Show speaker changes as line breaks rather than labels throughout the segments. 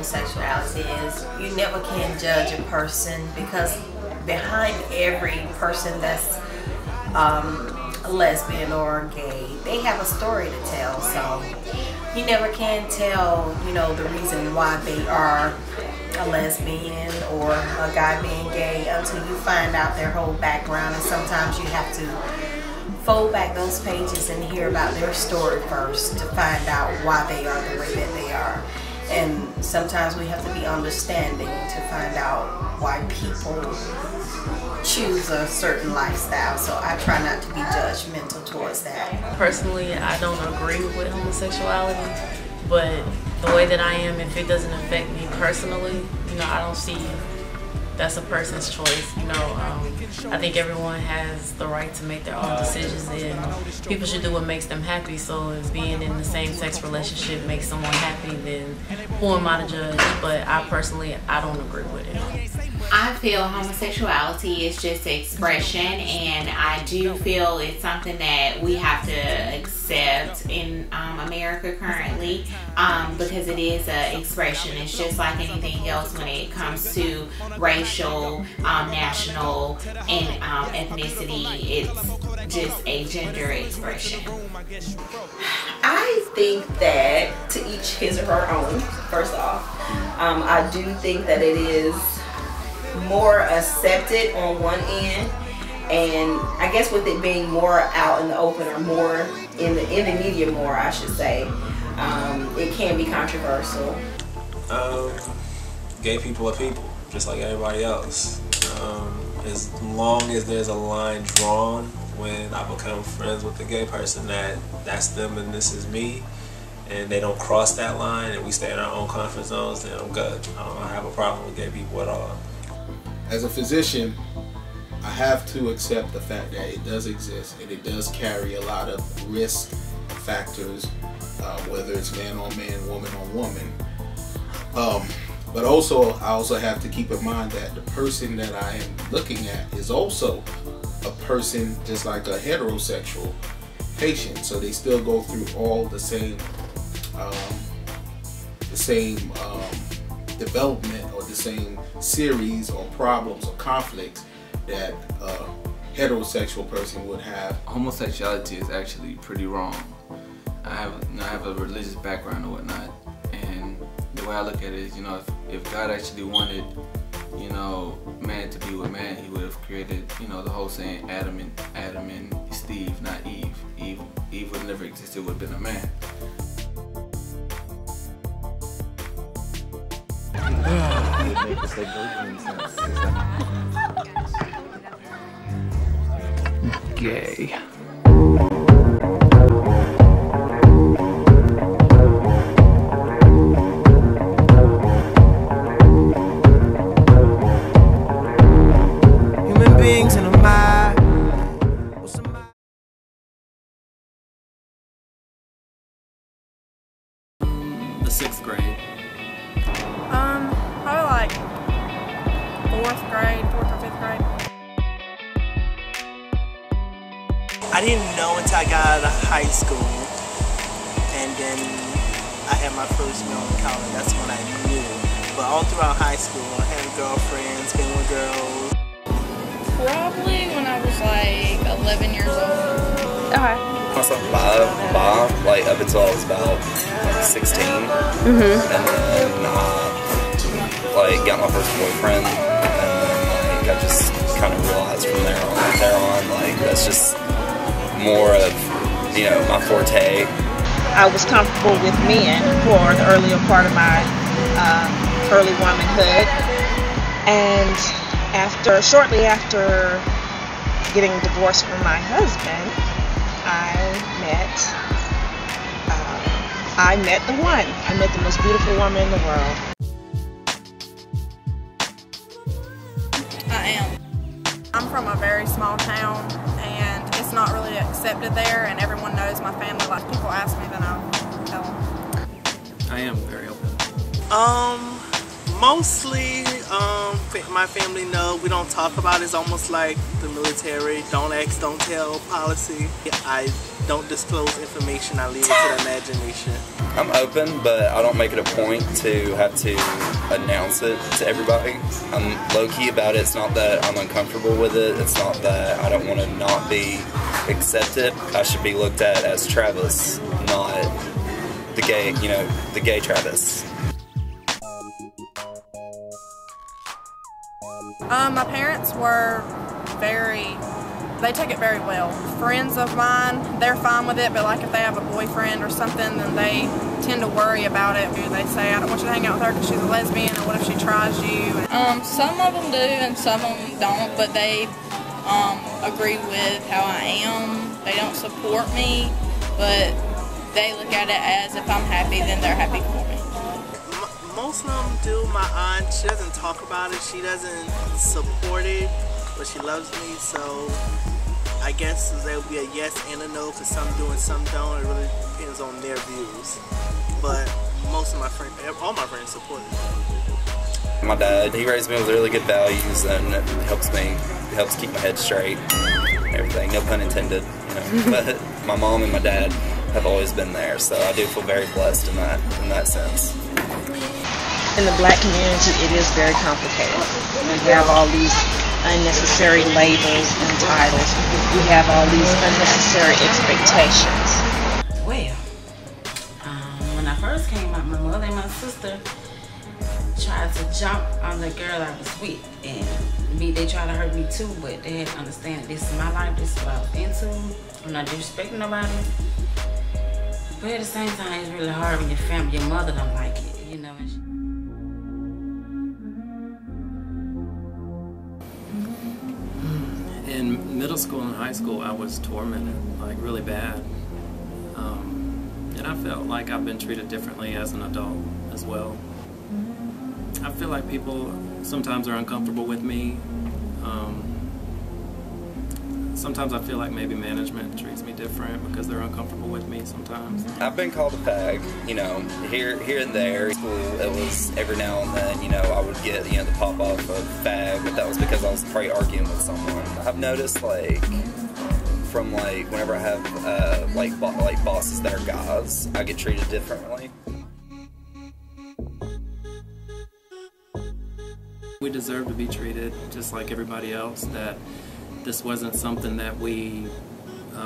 homosexuality is you never can judge a person, because behind every person that's a lesbian or gay, they have a story to tell. So you never can tell, you know, the reason why they are a lesbian or a guy being gay until you find out their whole background. And sometimes you have to fold back those pages and hear about their story first to find out why they are the way that they are. And sometimes we have to be understanding to find out why people choose a certain lifestyle. So I try not to be judgmental towards that.
Personally, I don't agree with homosexuality, but the way that I am, if it doesn't affect me personally, you know, I don't see that's a person's choice. You know, I think everyone has the right to make their own decisions, and people should do what makes them happy. So if being in the same-sex relationship makes someone happy, then who am I to judge? But I personally, I don't agree with it.
I feel homosexuality is just expression, and I do feel it's something that we have to accept in America currently, because it is an expression. It's just like anything else when it comes to racial, national, and ethnicity. It's just a gender expression.
I think that to each his or her own, first off. I do think that it is more accepted on one end, and I guess with it being more out in the open, or more in the media more, I should say, it can be controversial.
Gay people are people, just like everybody else. As long as there's a line drawn when I become friends with a gay person, that's them and this is me, and they don't cross that line and we stay in our own comfort zones, then I'm good. I don't have a problem with gay people at all.
As a physician, I have to accept the fact that it does exist, and it does carry a lot of risk factors, whether it's man on man, woman on woman. But also, I also have to keep in mind that the person that I am looking at is also a person just like a heterosexual patient. So they still go through all the same development, or the same series or problems or conflicts that a heterosexual person would have.
Homosexuality is actually pretty wrong. I have a religious background and whatnot, and the way I look at it is, you know, if God actually wanted, you know, man to be with man, he would have created, you know, the whole saying Adam and Steve, not Eve. Eve would never exist, it would have been a man.
Gay. Human beings in a mind.
The 6th grade.
Probably like 4th grade, 4th or 5th grade.
I didn't know until I got out of high school, and then I had my first meal in college. That's when I knew. But all throughout high school, I had girlfriends, been with girls.
Probably when I was like 11 years old.
Okay.
Myself bi, like up until I was about 16, and then like got my first boyfriend, and then like I just kind of realized from there on, like that's just more of, you know, my forte.
I was comfortable with men for the earlier part of my early womanhood, and shortly after getting divorced from my husband, I met the one. I met the most beautiful woman in the world.
I am. I'm from a very small town, and it's not really accepted there, and everyone knows my family. Like, people ask me, then I'll tell them.
I am very open.
Mostly, my family know. We don't talk about it. It's almost like the military, don't ask, don't tell policy. I don't disclose information. I leave it to the imagination.
I'm open, but I don't make it a point to have to announce it to everybody. I'm low-key about it. It's not that I'm uncomfortable with it. It's not that I don't want to not be accepted. I should be looked at as Travis, not the gay, the gay Travis.
My parents were they take it very well. Friends of mine, they're fine with it, but like if they have a boyfriend or something, then they tend to worry about it. They say, I don't want you to hang out with her because she's a lesbian, or what if she tries you?
Some of them do and some of them don't, but they agree with how I am. They don't support me, but they look at it as if I'm happy, then they're happy for me.
Most of them do. My aunt, she doesn't talk about it, she doesn't support it, but she loves me, so I guess there will be a yes and a no, because some do and some don't. It really depends on their views. But most of my friends, all my friends support it.
My dad, he raised me with really good values, and it helps keep my head straight and everything, no pun intended, But my mom and my dad have always been there, so I do feel very blessed in that sense.
In the black community, it is very complicated. We have all these unnecessary labels and titles. We have all these unnecessary expectations.
Well, when I first came out, my mother and my sister tried to jump on the girl I was with, and they tried to hurt me too, but they had to understand that this is my life, this is what I was into. I'm not disrespecting nobody, but at the same time, it's really hard when your family, your mother don't like it,
In middle school and high school, I was tormented, like really bad. And I felt like I've been treated differently as an adult as well. I feel like people sometimes are uncomfortable with me. Sometimes I feel like maybe management treats me different because they're uncomfortable with me sometimes.
I've been called a fag, here and there. In school, it was every now and then, I would get, the pop off of fag, but that was because I was probably arguing with someone. I've noticed, from whenever I have like bosses that are guys, I get treated differently.
We deserve to be treated just like everybody else, that this wasn't something that we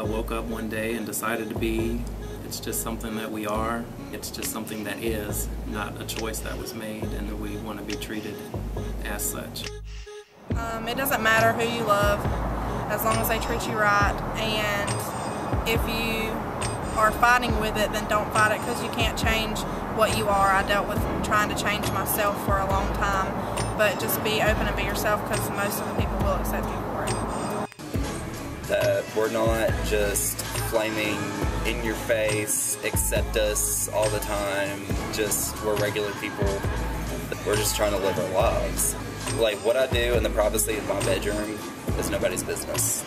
woke up one day and decided to be. It's just something that we are. It's just something that is, not a choice that was made, and that we want to be treated as such.
It doesn't matter who you love, as long as they treat you right, and if you are fighting with it, then don't fight it, because you can't change what you are. I dealt with trying to change myself for a long time, but just be open and be yourself, because most of the people will accept you for it.
That we're not just flaming in your face, accept us all the time, we're regular people. We're just trying to live our lives. Like, what I do in the privacy of my bedroom is nobody's business.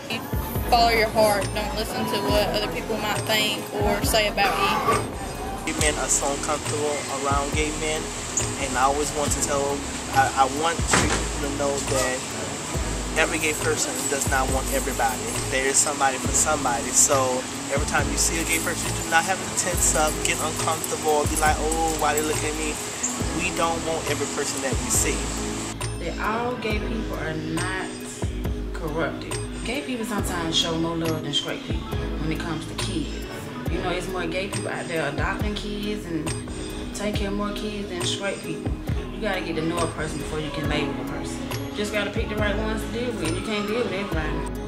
Follow your heart, don't listen to what other people might think or say about you.
Gay men are so uncomfortable around gay men, and I always want to tell them, I want people to know that every gay person does not want everybody. There is somebody for somebody. So every time you see a gay person, you do not have to tense up, get uncomfortable, or be like, oh, why they looking at me? We don't want every person that we see.
All gay people are not corrupted. Gay people sometimes show more love than straight people when it comes to kids. It's more gay people out there adopting kids and take care of more kids than straight people. You gotta get to know a person before you can label a person. You just gotta pick the right ones to deal with. You can't deal with everybody.